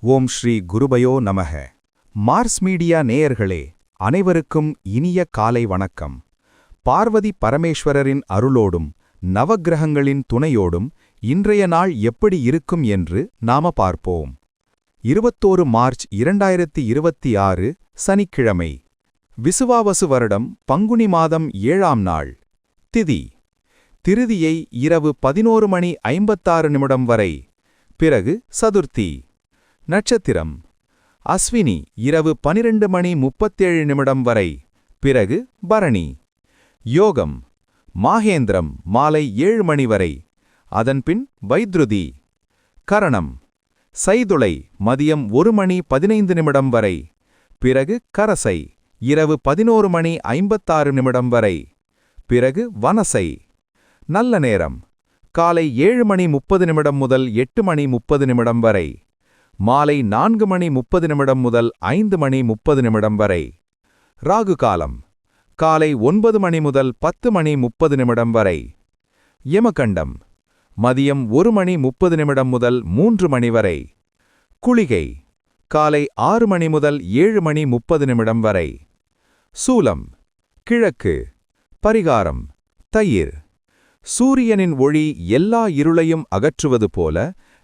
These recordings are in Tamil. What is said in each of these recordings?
ஓம் ஸ்ரீ குருபயோ நமக. மார்ஸ் மீடியா நேயர்களே, அனைவருக்கும் இனிய காலை வணக்கம். பார்வதி பரமேஸ்வரரின் அருளோடும் நவக்கிரகங்களின் துணையோடும் இன்றைய நாள் எப்படி இருக்கும் என்று நாம பார்ப்போம். 21 மார்ச் 2026 சனிக்கிழமை. விசுவாவசு வருடம் பங்குனி மாதம் 7ஆம் நாள். திதி திருதியை இரவு 11:56 வரை, பிறகு சதுர்த்தி. நட்சத்திரம் அஸ்வினி இரவு 12:37 வரை, பிறகு பரணி. யோகம் மாகேந்திரம் மாலை 7 மணி வரை, அதன்பின் வைத்ருதி. கரணம் சைதுளை மதியம் 1:15 வரை, பிறகு கரசை இரவு 11:56 வரை, பிறகு வனசை. நல்ல நேரம் காலை 7:30 முதல் 8:30 வரை, மாலை 4:30 முதல் 5:30 வரை. ராகு காலம் காலை 9 மணி முதல் 10:30 வரை. யமகண்டம் மதியம் 1:30 முதல் 3 மணி வரை. குளிகை காலை 6 மணி முதல் 7:30 வரை. சூலம் கிழக்கு. பரிகாரம் தயிர். சூரியனின் ஒளி எல்லா இருளையும் அகற்றுவது போல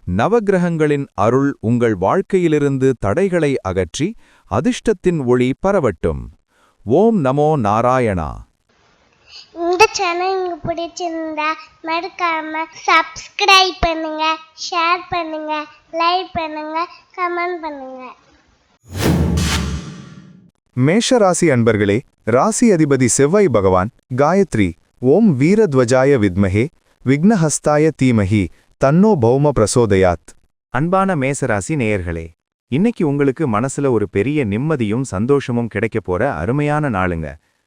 நவக்கிரகங்களின் அருள் உங்கள் வாழ்க்கையிலிருந்து தடைகளை அகற்றி அதிர்ஷ்டத்தின் ஒளி பரவட்டும். ஓம் நமோ நாராயணா. இந்த சேனல் உங்களுக்கு பிடிச்சிருந்தா மறக்காம சப்ஸ்கிரைப் பண்ணுங்க, ஷேர் பண்ணுங்க, லைக் பண்ணுங்க, கமெண்ட் பண்ணுங்க. மேஷராசி அன்பர்களே, ராசி அதிபதி செவ்வாய் பகவான் காயத்ரி ஓம் வீரத்வஜாய வித்மஹே விக்னஹஸ்தாய தீமஹி தன்னோ பௌம பிரசோதயாத். அன்பான மேசராசி நேயர்களே, இன்னைக்கு உங்களுக்கு மனசுல ஒரு பெரிய நிம்மதியும் சந்தோஷமும் கிடைக்க போற அருமையான நாளுங்க.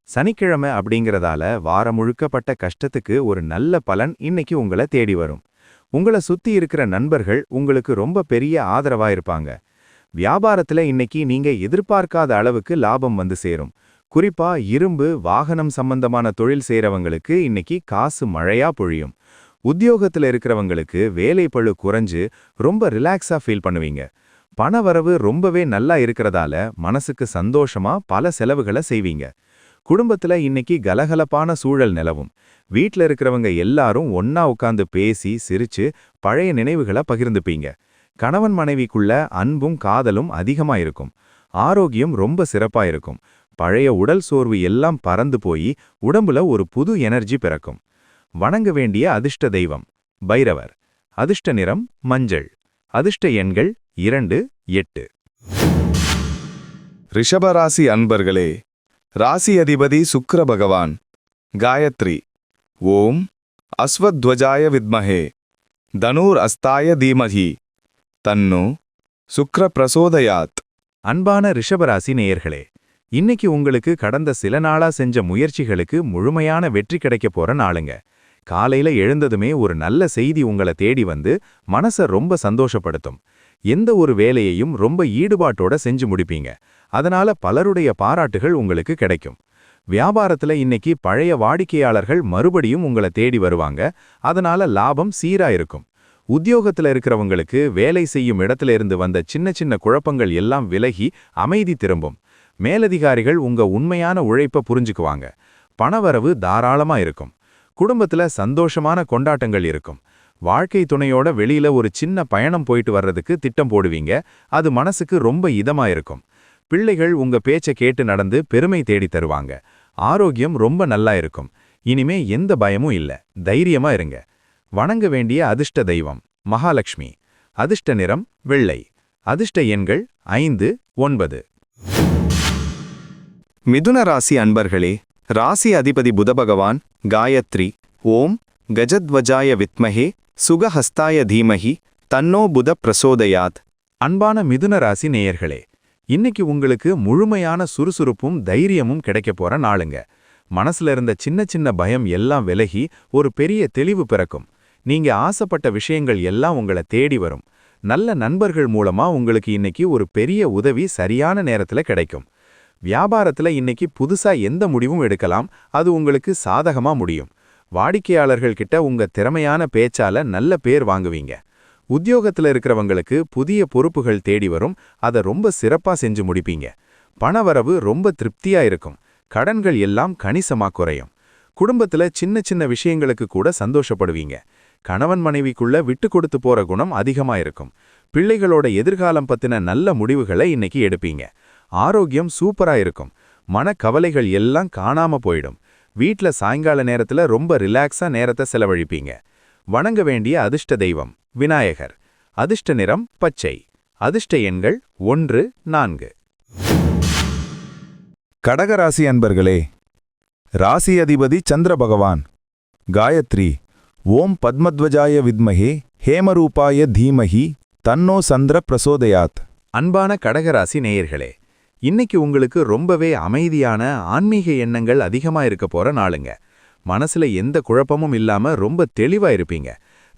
சனிக்கிழமை அப்படிங்கறதால வாரம் முழுக்கப்பட்ட கஷ்டத்துக்கு ஒரு நல்ல பலன் இன்னைக்கு உங்களை தேடி வரும். உங்களை சுத்தி இருக்கிற நண்பர்கள் உங்களுக்கு ரொம்ப பெரிய ஆதரவா இருப்பாங்க. வியாபாரத்துல இன்னைக்கு நீங்க எதிர்பார்க்காத அளவுக்கு லாபம் வந்து சேரும். குறிப்பா இரும்பு வாகனம் சம்பந்தமான தொழில் செய்றவங்களுக்கு இன்னைக்கு காசு மழையா பொழியும். உத்தியோகத்துல இருக்கிறவங்களுக்கு வேலை பளு குறைஞ்சு ரொம்ப ரிலாக்ஸா ஃபீல் பண்ணுவீங்க. பணவரவு ரொம்பவே நல்லா இருக்கிறதால மனசுக்கு சந்தோஷமா பல செலவுகளை செய்வீங்க. குடும்பத்துல இன்னைக்கு கலகலப்பான சூழல் நிலவும். வீட்ல இருக்கிறவங்க எல்லாரும் ஒன்னா உட்கார்ந்து பேசி சிரிச்சு பழைய நினைவுகளை பகிர்ந்துப்பீங்க. கணவன் மனைவிக்குள்ள அன்பும் காதலும் அதிகமா இருக்கும். ஆரோக்கியம் ரொம்ப சிறப்பா இருக்கும். பழைய உடல் சோர்வு எல்லாம் பறந்து போய் உடம்புல ஒரு புது எனர்ஜி பிறக்கும். வணங்க வேண்டிய அதிர்ஷ்ட தெய்வம் பைரவர். அதிர்ஷ்ட நிறம் மஞ்சள். அதிர்ஷ்ட எண்கள் 2, 8. ரிஷபராசி அன்பர்களே, ராசி அதிபதி சுக்கிர பகவான் காயத்ரி ஓம் அஸ்வத்வஜாய வித்மஹே தனூர் அஸ்தாய தீமஹி தன்னோ சுக்ர பிரசோதயாத். அன்பான ரிஷபராசி நேயர்களே, இன்னைக்கு உங்களுக்கு கடந்த சில நாளா செஞ்ச முயற்சிகளுக்கு முழுமையான வெற்றி கிடைக்க போற நாளுங்க. காலையில எழுந்ததுமே ஒரு நல்ல செய்தி உங்களை தேடி வந்து மனச ரொம்ப சந்தோஷப்படுத்தும். எந்த ஒரு வேலையையும் ரொம்ப ஈடுபாட்டோட செஞ்சு முடிப்பீங்க. அதனால பலருடைய பாராட்டுகள் உங்களுக்கு கிடைக்கும். வியாபாரத்துல இன்னைக்கு பழைய வாடிக்கையாளர்கள் மறுபடியும் உங்களை தேடி வருவாங்க. அதனால லாபம் சீரா இருக்கும். உத்தியோகத்துல இருக்கிறவங்களுக்கு வேலை செய்யும் இடத்துல இருந்து வந்த சின்ன சின்ன குழப்பங்கள் எல்லாம் விலகி அமைதி திரும்பும். மேலதிகாரிகள் உங்க உண்மையான உழைப்ப புரிஞ்சுக்குவாங்க. பணவரவு தாராளமா இருக்கும். குடும்பத்துல சந்தோஷமான கொண்டாட்டங்கள் இருக்கும். வாழ்க்கை துணையோட வெளியில ஒரு சின்ன பயணம் போயிட்டு வர்றதுக்கு திட்டம் போடுவீங்க. அது மனசுக்கு ரொம்ப இதமா இருக்கும். பிள்ளைகள் உங்க பேச்ச கேட்டு நடந்து பெருமை தேடி தருவாங்க. ஆரோக்கியம் ரொம்ப நல்லா இருக்கும். இனிமே எந்த பயமும் இல்ல, தைரியமா இருங்க. வணங்க வேண்டிய அதிர்ஷ்ட தெய்வம் மகாலட்சுமி. அதிர்ஷ்ட நிறம் வெள்ளை. அதிர்ஷ்ட எண்கள் 5, 9. மிதுன ராசி அன்பர்களே, ராசி அதிபதி புதபகவான் காயத்ரி ஓம் கஜத்வஜாய வித்மஹே சுகஹஸ்தாய தீமஹி தன்னோ புத பிரசோதயாத். அன்பான மிதுன ராசி நேயர்களே, இன்னைக்கு உங்களுக்கு முழுமையான சுறுசுறுப்பும் தைரியமும் கிடைக்க போற நாளுங்க. மனசுல இருந்த சின்ன சின்ன பயம் எல்லாம் விலகி ஒரு பெரிய தெளிவு பிறக்கும். நீங்க ஆசைப்பட்ட விஷயங்கள் எல்லாம் உங்களை தேடி வரும். நல்ல நண்பர்கள் மூலமா உங்களுக்கு இன்னைக்கு ஒரு பெரிய உதவி சரியான நேரத்துல கிடைக்கும். வியாபாரத்துல இன்னைக்கு புதுசா எந்த முடிவும் எடுக்கலாம். அது உங்களுக்கு சாதகமா முடியும். வாடிக்கையாளர்கள் கிட்ட உங்க திறமையான பேச்சால நல்ல பேர் வாங்குவீங்க. உத்தியோகத்துல இருக்கிறவங்களுக்கு புதிய பொறுப்புகள் தேடி வரும், அதை ரொம்ப சிறப்பா செஞ்சு முடிப்பீங்க. பணவரவு ரொம்ப திருப்தியா இருக்கும். கடன்கள் எல்லாம் கணிசமா குறையும். குடும்பத்துல சின்ன சின்ன விஷயங்களுக்கு கூட சந்தோஷப்படுவீங்க. கணவன் மனைவிக்குள்ள விட்டு கொடுத்து போற குணம் அதிகமா இருக்கும். பிள்ளைகளோட எதிர்காலம் பத்தின நல்ல முடிவுகளை இன்னைக்கு எடுப்பீங்க. ஆரோக்கியம் சூப்பரா இருக்கும். மனக்கவலைகள் எல்லாம் காணாம போயிடும். வீட்ல சாயங்கால நேரத்துல ரொம்ப ரிலாக்ஸா நேரத்தை செலவழிப்பீங்க. வணங்க வேண்டிய அதிர்ஷ்ட தெய்வம் விநாயகர். அதிர்ஷ்ட நிறம் பச்சை. அதிர்ஷ்ட எண்கள் 1, 4. கடகராசி அன்பர்களே, ராசி அதிபதி சந்திர பகவான். காயத்ரி ஓம் பத்மத்வஜாய வித்மஹே ஹேமரூபாய தீமஹி தன்னோ சந்திர பிரசோதயாத். அன்பான கடகராசி நேயர்களே, இன்னைக்கு உங்களுக்கு ரொம்பவே அமைதியான ஆன்மீக எண்ணங்கள் அதிகமா இருக்க போற நாளுங்க. மனசுல எந்த குழப்பமும் இல்லாம ரொம்ப தெளிவா இருப்பீங்க.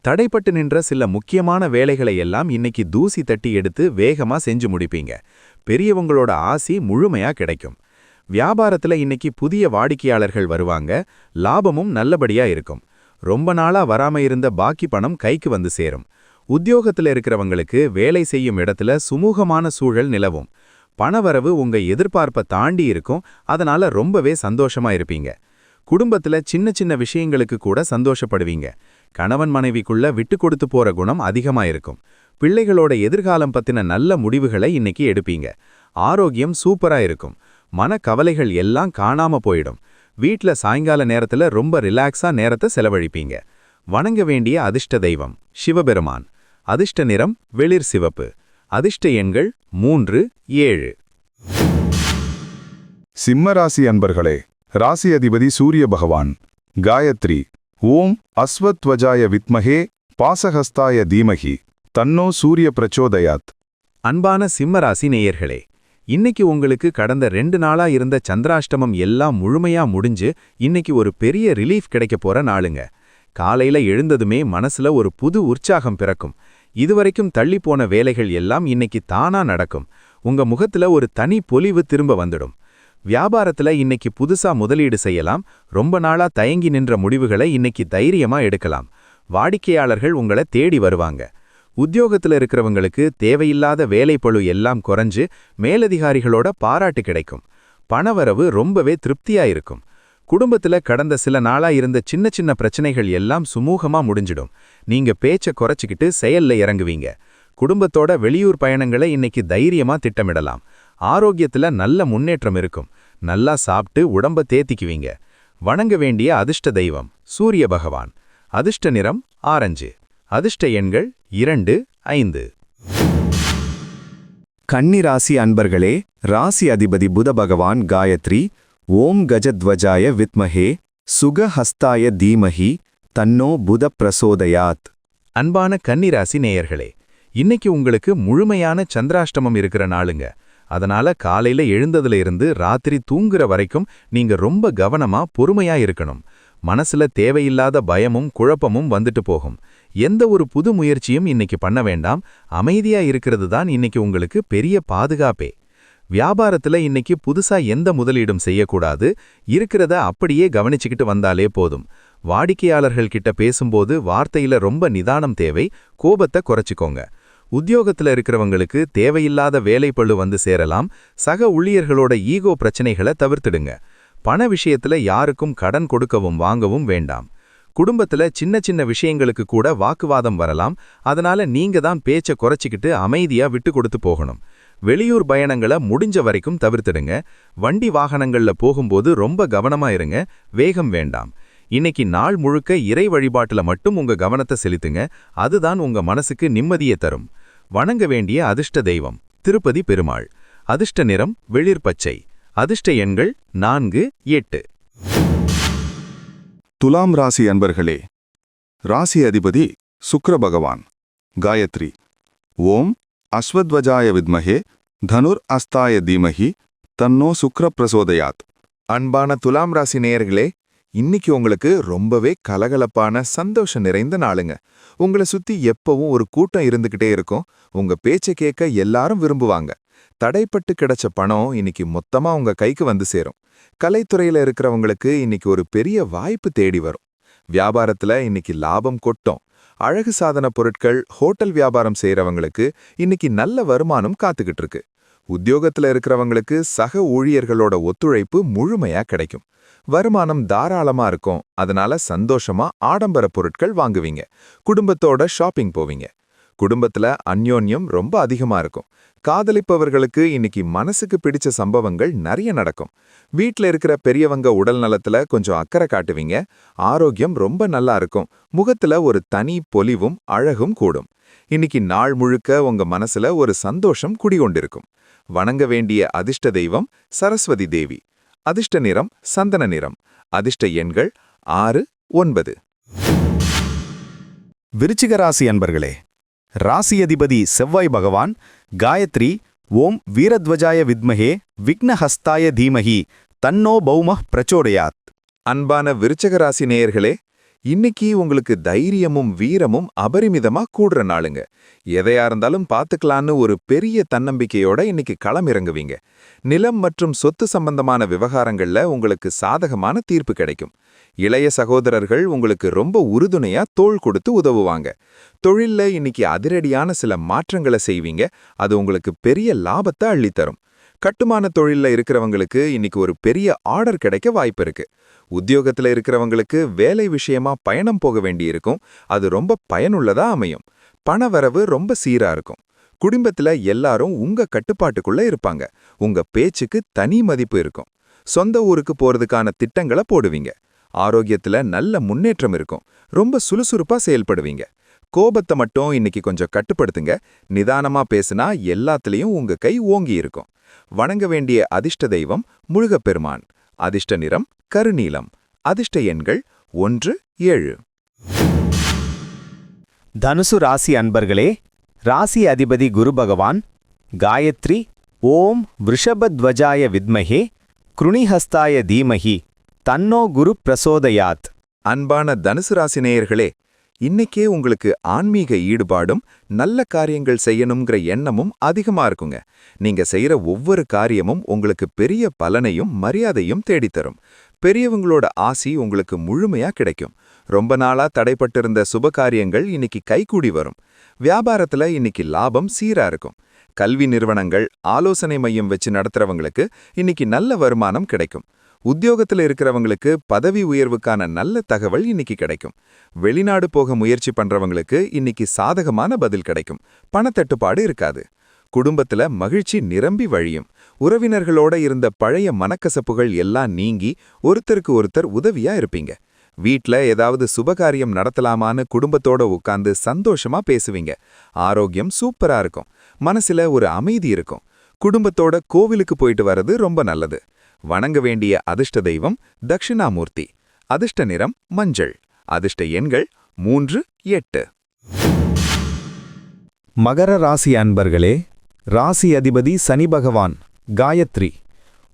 தடைப்பட்டு நின்ற சில முக்கியமான வேலைகளை எல்லாம் இன்னைக்கு தூசி தட்டி எடுத்து வேகமா செஞ்சு முடிப்பீங்க. பெரியவங்களோட ஆசி முழுமையா கிடைக்கும். வியாபாரத்துல இன்னைக்கு புதிய வாடிக்கையாளர்கள் வருவாங்க. லாபமும் நல்லபடியா இருக்கும். ரொம்ப நாளா வராம இருந்த பாக்கி பணம் கைக்கு வந்து சேரும். உத்தியோகத்துல இருக்கிறவங்களுக்கு வேலை செய்யும் இடத்துல சுமூகமான சூழல் நிலவும். பணவரவு உங்க எதிர்பார்ப்பை தாண்டி இருக்கும். அதனால ரொம்பவே சந்தோஷமா இருப்பீங்க. குடும்பத்துல சின்ன சின்ன விஷயங்களுக்கு கூட சந்தோஷப்படுவீங்க. கணவன் மனைவிக்குள்ள விட்டு கொடுத்து போற குணம் அதிகமா இருக்கும். பிள்ளைகளோட எதிர்காலம் பத்தின நல்ல முடிவுகளை இன்னைக்கு எடுப்பீங்க. ஆரோக்கியம் சூப்பரா இருக்கும். மனக்கவலைகள் எல்லாம் காணாம போயிடும். வீட்ல சாயங்கால நேரத்துல ரொம்ப ரிலாக்ஸா நேரத்தை செலவழிப்பீங்க. வணங்க வேண்டிய அதிர்ஷ்ட தெய்வம் சிவபெருமான். அதிர்ஷ்ட நிறம் வெளிர் சிவப்பு. அதிர்ஷ்ட எண்கள் 3, 7. சிம்மராசி அன்பர்களே, ராசி அதிபதி சூரிய பகவான். காயத்ரி ஓம் அஸ்வத்வஜாய வித்மஹே பாசஹஸ்தாய தீமஹி தன்னோ சூரிய பிரச்சோதயாத். அன்பான சிம்மராசி நேயர்களே, இன்னைக்கு உங்களுக்கு கடந்த 2 நாளா இருந்த சந்திராஷ்டமம் எல்லாம் முழுமையா முடிஞ்சு இன்னைக்கு ஒரு பெரிய ரிலீஃப் கிடைக்க போற நாளுங்க. காலையில எழுந்ததுமே மனசுல ஒரு புது உற்சாகம் பிறக்கும். இதுவரைக்கும் தள்ளிப்போன வேலைகள் எல்லாம் இன்னைக்கு தானா நடக்கும். உங்க முகத்துல ஒரு தனி பொலிவு திரும்ப வந்துடும். வியாபாரத்துல இன்னைக்கு புதுசா முதலீடு செய்யலாம். ரொம்ப நாளா தயங்கி நின்ற முடிவுகளை இன்னைக்கு தைரியமா எடுக்கலாம். வாடிக்கையாளர்கள் உங்களை தேடி வருவாங்க. உத்தியோகத்துல இருக்கிறவங்களுக்கு தேவையில்லாத வேலைப்பளு எல்லாம் குறைஞ்சு மேலதிகாரிகளோட பாராட்டு கிடைக்கும். பணவரவு ரொம்பவே திருப்தியா இருக்கும். குடும்பத்துல கடந்த சில நாளா இருந்த சின்ன சின்ன பிரச்சனைகள் எல்லாம் சுமூகமா முடிஞ்சிடும். நீங்க பேச்ச குறைச்சிக்கிட்டு செயல்ல இறங்குவீங்க. குடும்பத்தோட வெளியூர் பயணங்களை இன்னைக்கு தைரியமா திட்டமிடலாம். ஆரோக்கியத்துல நல்ல முன்னேற்றம் இருக்கும். நல்லா சாப்பிட்டு உடம்ப தேத்திக்குவீங்க. வணங்க வேண்டிய அதிர்ஷ்ட தெய்வம் சூரிய பகவான். அதிர்ஷ்ட நிறம் ஆரஞ்சு. அதிர்ஷ்ட எண்கள் 2, 5. கன்னிராசி அன்பர்களே, ராசி அதிபதி புத பகவான். காயத்ரி ஓம் கஜத்வஜாய வித்மஹே சுகஹஸ்தாய தீமஹி தன்னோ புத பிரசோதயாத். அன்பான கன்னிராசி நேயர்களே, இன்னைக்கு உங்களுக்கு முழுமையான சந்திராஷ்டமம் இருக்கிற நாளுங்க. அதனால காலையில எழுந்ததுல இருந்து ராத்திரி தூங்குற வரைக்கும் நீங்க ரொம்ப கவனமா பொறுமையா இருக்கணும். மனசுல தேவையில்லாத பயமும் குழப்பமும் வந்துட்டு போகும். எந்த ஒரு புது முயற்சியும் இன்னைக்கு பண்ண வேண்டாம். அமைதியா இருக்கிறது தான் இன்னைக்கு உங்களுக்கு பெரிய பாதுகாப்பே. வியாபாரத்துல இன்னைக்கு புதுசா எந்த முதலீடும் செய்யக்கூடாது. இருக்கிறத அப்படியே கவனிச்சுக்கிட்டு வந்தாலே போதும். வாடிக்கையாளர்கள் கிட்ட பேசும்போது வார்த்தையில ரொம்ப நிதானம் தேவை. கோபத்தை குறைச்சிக்கோங்க. உத்தியோகத்துல இருக்கிறவங்களுக்கு தேவையில்லாத வேலைப்பளு வந்து சேரலாம். சக ஊழியர்களோட ஈகோ பிரச்சனைகளை தவிர்த்திடுங்க. பண விஷயத்துல யாருக்கும் கடன் கொடுக்கவும் வாங்கவும் வேண்டாம். குடும்பத்துல சின்ன சின்ன விஷயங்களுக்கு கூட வாக்குவாதம் வரலாம். அதனால நீங்க தான் பேச்ச குறைச்சிக்கிட்டு அமைதியா விட்டு கொடுத்து போகணும். வெளியூர் பயணங்களை முடிஞ்ச வரைக்கும் தவிர்த்திடுங்க. வண்டி வாகனங்கள்ல போகும்போது ரொம்ப கவனமா இருங்க. வேகம் வேண்டாம். இன்னைக்கு நாள் முழுக்க இறை வழிபாட்டுல மட்டும் உங்க கவனத்தை செலுத்துங்க. அதுதான் உங்க மனசுக்கு நிம்மதியை தரும். வணங்க வேண்டிய அதிர்ஷ்ட தெய்வம் திருப்பதி பெருமாள். அதிர்ஷ்ட நிறம் வெளிர் பச்சை. அதிர்ஷ்ட எண்கள் 4, 8. துலாம் ராசி அன்பர்களே, ராசி அதிபதி சுக்கிர பகவான். காயத்ரி ஓம் அஸ்வத்வஜாய வித்மஹே தனுர் அஸ்தாய தீமஹி தன்னோ சுக்ர பிரசோதயாத். அன்பான துலாம் ராசி நேயர்களே, இன்னைக்கு உங்களுக்கு ரொம்பவே கலகலப்பான சந்தோஷம் நிறைந்த நாளுங்க. உங்களை சுத்தி எப்பவும் ஒரு கூட்டம் இருந்துகிட்டே இருக்கும். உங்க பேச்சை கேட்க எல்லாரும் விரும்புவாங்க. தடைப்பட்டு கிடைச்ச பணம் இன்னைக்கு மொத்தமா உங்க கைக்கு வந்து சேரும். கலைத்துறையில இருக்கிறவங்களுக்கு இன்னைக்கு ஒரு பெரிய வாய்ப்பு தேடி வரும். வியாபாரத்துல இன்னைக்கு லாபம் கொட்டும். அழகு சாதன பொருட்கள், ஹோட்டல் வியாபாரம் செய்யறவங்களுக்கு இன்னைக்கு நல்ல வருமானம் காத்துக்கிட்டு இருக்கு. உத்தியோகத்துல இருக்கிறவங்களுக்கு சக ஊழியர்களோட ஒத்துழைப்பு முழுமையா கிடைக்கும். வருமானம் தாராளமா இருக்கும். அதனால சந்தோஷமா ஆடம்பர பொருட்கள் வாங்குவீங்க. குடும்பத்தோட ஷாப்பிங் போவீங்க. குடும்பத்துல அந்யோன்யம் ரொம்ப அதிகமா இருக்கும். காதலிப்பவர்களுக்கு இன்னைக்கு மனசுக்கு பிடிச்ச சம்பவங்கள் நிறைய நடக்கும். வீட்ல இருக்கிற பெரியவங்க உடல் நலத்துல கொஞ்சம் அக்கறை காட்டுவீங்க. ஆரோக்கியம் ரொம்ப நல்லா இருக்கும். முகத்துல ஒரு தனி பொலிவும் அழகும் கூடும். இன்னைக்கு நாள் முழுக்க உங்க மனசுல ஒரு சந்தோஷம் குடிகொண்டிருக்கும். வணங்க வேண்டிய அதிர்ஷ்ட தெய்வம் சரஸ்வதி தேவி. அதிர்ஷ்ட நிறம் சந்தன நிறம். அதிர்ஷ்ட எண்கள் 6, 9. விருச்சிக ராசி அன்பர்களே, ராசி அதிபதி செவ்வாய் பகவான் காயத்ரி ஓம் வீரத்வஜாய வித்மஹே விக்னஹஸ்தாய தீமஹி தன்னோ பௌமः பிரச்சோதயாத். அன்பான விருச்சக ராசி நேயர்களே, இன்னைக்கு உங்களுக்கு தைரியமும் வீரமும் அபரிமிதமா கூடுற நாளுங்க. எதையா இருந்தாலும் பாத்துக்கலான்னு ஒரு பெரிய தன்னம்பிக்கையோட இன்னைக்கு களமிறங்குவீங்க. நிலம் மற்றும் சொத்து சம்பந்தமான விவகாரங்கள்ல உங்களுக்கு சாதகமான தீர்ப்பு கிடைக்கும். இளைய சகோதரர்கள் உங்களுக்கு ரொம்ப உறுதுணையா தோள் கொடுத்து உதவுவாங்க. தொழில்ல இன்னைக்கு அதிரடியான சில மாற்றங்களை செய்வீங்க. அது உங்களுக்கு பெரிய லாபத்தை அள்ளித்தரும். கட்டுமான தொழில்ல இருக்கிறவங்களுக்கு இன்னைக்கு ஒரு பெரிய ஆர்டர் கிடைக்க வாய்ப்பு இருக்கு. உத்தியோகத்துல இருக்கிறவங்களுக்கு வேலை விஷயமா பயணம் போக வேண்டியிருக்கும். அது ரொம்ப பயனுள்ளதா அமையும். பணவரவு ரொம்ப சீரா இருக்கும். குடும்பத்துல எல்லாரும் உங்க கட்டுப்பாட்டுக்குள்ள இருப்பாங்க. உங்க பேச்சுக்கு தனி மதிப்பு இருக்கும். சொந்த ஊருக்கு போறதுக்கான திட்டங்களை போடுவீங்க. ஆரோக்கியத்துல நல்ல முன்னேற்றம் இருக்கும். ரொம்ப சுறுசுறுப்பா செயல்படுவீங்க. கோபத்தை மட்டும் இன்னைக்கு கொஞ்சம் கட்டுப்படுத்துங்க. நிதானமா பேசினா எல்லாத்துலயும் உங்க கை ஓங்கி இருக்கும். வணங்க வேண்டிய அதிர்ஷ்ட தெய்வம் முருகப்பெருமான். அதிர்ஷ்ட நிறம் கருநீலம். அதிர்ஷ்ட எண்கள் 1, 7. தனுசு ராசி அன்பர்களே, ராசி அதிபதி குரு பகவான் காயத்ரி ஓம் விருஷபத்வஜாய வித்மஹே க்ருணிஹஸ்தாய தீமஹி தன்னோ குரு பிரசோதயாத். அன்பான தனுசு ராசி நேயர்களே, இன்னைக்கே உங்களுக்கு ஆன்மீக ஈடுபாடும் நல்ல காரியங்கள் செய்யணுங்கிற எண்ணமும் அதிகமா இருக்குங்க. நீங்க செய்யற ஒவ்வொரு காரியமும் உங்களுக்கு பெரிய பலனையும் மரியாதையும் தேடித்தரும். பெரியவங்களோட ஆசி உங்களுக்கு முழுமையா கிடைக்கும். ரொம்ப நாளா தடைப்பட்டிருந்த சுப காரியங்கள் இன்னைக்கு கைகூடி வரும். வியாபாரத்துல இன்னைக்கு லாபம் சீரா இருக்கும். கல்வி நிறுவனங்கள், ஆலோசனை மையம் வச்சு நடத்துறவங்களுக்கு இன்னைக்கு நல்ல வருமானம் கிடைக்கும். உத்தியோகத்துல இருக்கிறவங்களுக்கு பதவி உயர்வுக்கான நல்ல தகவல் இன்னைக்கு கிடைக்கும். வெளிநாடு போக முயற்சி பண்றவங்களுக்கு இன்னைக்கு சாதகமான பதில் கிடைக்கும். பணத்தட்டுப்பாடு இருக்காது. குடும்பத்துல மகிழ்ச்சி நிரம்பி வழியும். உறவினர்களோட இருந்த பழைய மனக்கசப்புகள் எல்லாம் நீங்கி ஒருத்தருக்கு ஒருத்தர் உதவியா இருப்பீங்க. வீட்ல ஏதாவது சுபகாரியம் நடத்தலாமான்னு குடும்பத்தோட உட்கார்ந்து சந்தோஷமா பேசுவீங்க. ஆரோக்கியம் சூப்பரா இருக்கும். மனசுல ஒரு அமைதி இருக்கும். குடும்பத்தோட கோவிலுக்கு போயிட்டு வர்றது ரொம்ப நல்லது. வணங்க வேண்டிய அதிர்ஷ்ட தெய்வம் தட்சிணாமூர்த்தி. அதிர்ஷ்ட நிறம் மஞ்சள். அதிர்ஷ்ட எண்கள் 3, 8. மகர ராசி அன்பர்களே, ராசி அதிபதி சனி பகவான் காயத்ரி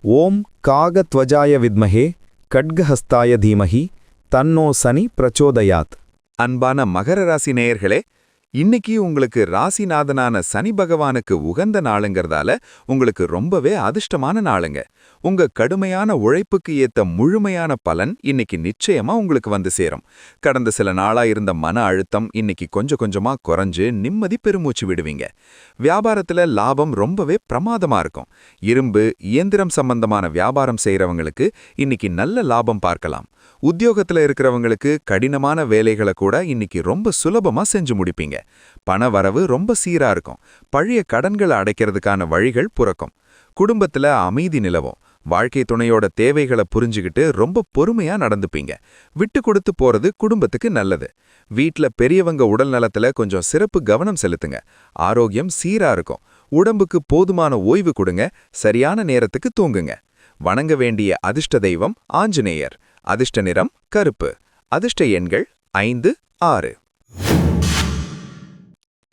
ஓம் காகத்வஜாய வித்மஹே கட்கஹஸ்தாய தீமஹி தன்னோ சனி பிரச்சோதயாத். அன்பான மகர ராசி நேயர்களே, இன்னைக்கு உங்களுக்கு ராசிநாதனான சனி பகவானுக்கு உகந்த நாளுங்கிறதால உங்களுக்கு ரொம்பவே அதிர்ஷ்டமான நாளுங்க. உங்க கடுமையான உழைப்புக்கு ஏத்த முழுமையான பலன் இன்னைக்கு நிச்சயமா உங்களுக்கு வந்து சேரும். கடந்த சில நாளா இருந்த மன அழுத்தம் இன்னைக்கு கொஞ்சம் கொஞ்சமா குறைஞ்சு நிம்மதி பெருமூச்சு விடுவீங்க. வியாபாரத்துல லாபம் ரொம்பவே பிரமாதமா இருக்கும். இரும்பு, இயந்திரம் சம்பந்தமான வியாபாரம் செய்யறவங்களுக்கு இன்னைக்கு நல்ல லாபம் பார்க்கலாம். உத்தியோகத்துல இருக்கிறவங்களுக்கு கடினமான வேலைகளை கூட இன்னைக்கு ரொம்ப சுலபமா செஞ்சு முடிப்பீங்க. பண வரவு ரொம்ப சீரா இருக்கும். பழைய கடன்களை அடைக்கிறதுக்கான வழிகள் புறக்கும். குடும்பத்துல அமைதி நிலவும். வாழ்க்கை துணையோட தேவைகளை புரிஞ்சுக்கிட்டு ரொம்ப பொறுமையா நடந்துப்பீங்க. விட்டு கொடுத்து போறது குடும்பத்துக்கு நல்லது. வீட்ல பெரியவங்க உடல் நலத்துல கொஞ்சம் சிறப்பு கவனம் செலுத்துங்க. ஆரோக்கியம் சீரா இருக்கும். உடம்புக்கு போதுமான ஓய்வு கொடுங்க. சரியான நேரத்துக்கு தூங்குங்க. வணங்க வேண்டிய அதிர்ஷ்ட தெய்வம் ஆஞ்சநேயர். அதிர்ஷ்ட நிறம் கருப்பு. அதிர்ஷ்ட எண்கள் 5, 6.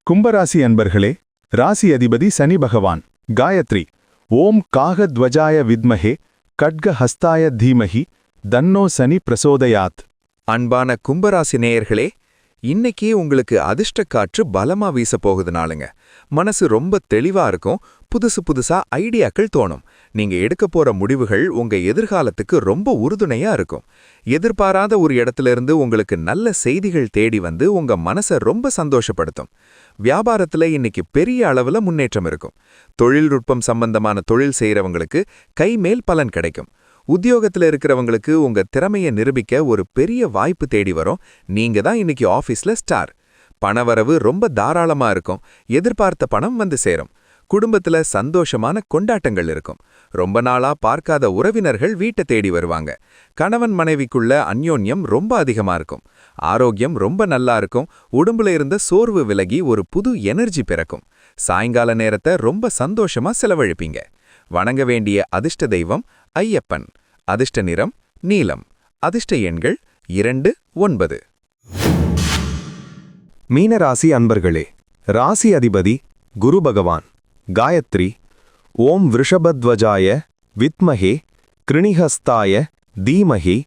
கும்பராசி அன்பர்களே, ராசி அதிபதி சனி பகவான் காயத்ரி ஓம் காகத்வஜாய வித்மஹே கட்கஹஸ்தாய தீமஹி தன்னோ சனி பிரசோதயாத். அன்பான கும்பராசி நேயர்களே, இன்னைக்கே உங்களுக்கு அதிர்ஷ்ட காற்று பலமா வீச போகுதுனாலுங்க. மனசு ரொம்ப தெளிவா இருக்கும், புதுசா ஐடியாக்கள் தோணும். நீங்க எடுக்க போற முடிவுகள் உங்க எதிர்காலத்துக்கு ரொம்ப உறுதுணையா இருக்கும். எதிர்பாராத ஒரு இடத்துல இருந்து உங்களுக்கு நல்ல செய்திகள் தேடி வந்து உங்க மனசை ரொம்ப சந்தோஷப்படுத்தும். வியாபாரத்துல இன்னைக்கு பெரிய அளவுல முன்னேற்றம் இருக்கும். தொழில்நுட்பம் சம்பந்தமான தொழில் செய்யறவங்களுக்கு கைமேல் பலன் கிடைக்கும். உத்தியோகத்துல இருக்கிறவங்களுக்கு உங்க திறமையை நிரூபிக்க ஒரு பெரிய வாய்ப்பு தேடி வரும். நீங்க தான் இன்னைக்கு ஆபீஸ்ல ஸ்டார். பணவரவு ரொம்ப தாராளமா இருக்கும். எதிர்பார்த்த பணம் வந்து சேரும். குடும்பத்துல சந்தோஷமான கொண்டாட்டங்கள் இருக்கும். ரொம்ப நாளா பார்க்காத உறவினர்கள் வீட்டை தேடி வருவாங்க. கணவன் மனைவிக்குள்ள அந்யோன்யம் ரொம்ப அதிகமா இருக்கும். ஆரோக்கியம் ரொம்ப நல்லா இருக்கும். உடம்புல இருந்த சோர்வு விலகி ஒரு புது எனர்ஜி பிறக்கும். சாயங்கால நேரத்தை ரொம்ப சந்தோஷமா செலவழிப்பீங்க. வணங்க வேண்டிய அதிர்ஷ்ட தெய்வம் ஐயப்பன். அதிர்ஷ்ட நிறம் நீலம். அதிர்ஷ்ட எண்கள் 2, 9. மீனராசி அன்பர்களே, ராசி அதிபதி குரு பகவான். காயத்ரி ஓம் விருஷபத்வஜாய வித்மஹே கிருணிஹஸ்தாய தீமஹி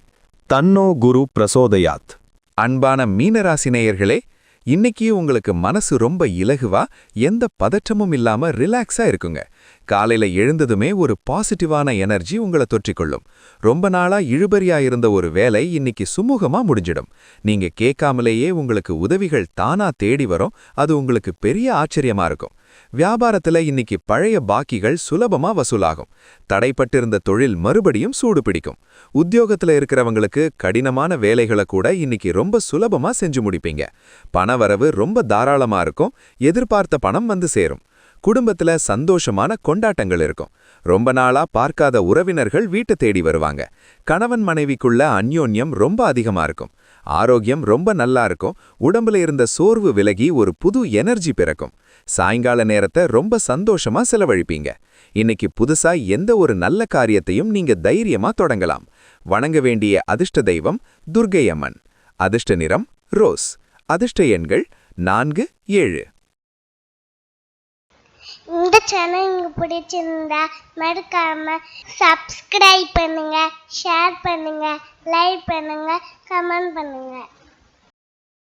தன்னோ குரு பிரசோதயாத். அன்பான மீனராசி நேயர்களே, இன்னைக்கு உங்களுக்கு மனசு ரொம்ப இலகுவா, எந்த பதற்றமும் இல்லாம ரிலாக்ஸா இருக்குங்க. காலையில எழுந்ததுமே ஒரு பாசிட்டிவான எனர்ஜி உங்களை தொற்றிக்கொள்ளும். ரொம்ப நாளா இழுபறியா இருந்த ஒரு வேலை இன்னைக்கு சுமூகமா முடிஞ்சிடும். நீங்க கேட்காமலேயே உங்களுக்கு உதவிகள் தானா தேடி வரும். அது உங்களுக்கு பெரிய ஆச்சரியமா இருக்கும். வியாபாரத்துல இன்னைக்கு பழைய பாக்கிகள் சுலபமா வசூலாகும். தடைப்பட்டிருந்த தொழில் மறுபடியும் சூடு பிடிக்கும். உத்தியோகத்துல இருக்கிறவங்களுக்கு கடினமான வேலைகளை கூட இன்னைக்கு ரொம்ப சுலபமா செஞ்சு முடிப்பீங்க. பணவரவு ரொம்ப தாராளமா இருக்கும். எதிர்பார்த்த பணம் வந்து சேரும். குடும்பத்துல சந்தோஷமான கொண்டாட்டங்கள் இருக்கும். ரொம்ப நாளா பார்க்காத உறவினர்கள் வீட்டை தேடி வருவாங்க. கணவன் மனைவிக்குள்ள அந்யோன்யம் ரொம்ப அதிகமா இருக்கும். ஆரோக்கியம் ரொம்ப நல்லா இருக்கும். உடம்புல இருந்த சோர்வு விலகி ஒரு புது எனர்ஜி பிறக்கும். சாயங்கால நேரத்தை ரொம்ப சந்தோஷமா செலவழிப்பீங்க. இன்னைக்கு புதுசா எந்த ஒரு நல்ல காரியத்தையும் நீங்க தைரியமா தொடங்கலாம். வணங்க வேண்டிய அதிர்ஷ்ட தெய்வம் துர்க்கை அம்மன். அதிர்ஷ்ட நிறம் ரோஸ். அதிர்ஷ்ட எண்கள் 4, 7. இந்த சேனல் உங்களுக்கு பிடிச்சிருந்தா மறக்காம சப்ஸ்கிரைப் பண்ணுங்க, ஷேர் பண்ணுங்க, லைக் பண்ணுங்க, கமெண்ட் பண்ணுங்க.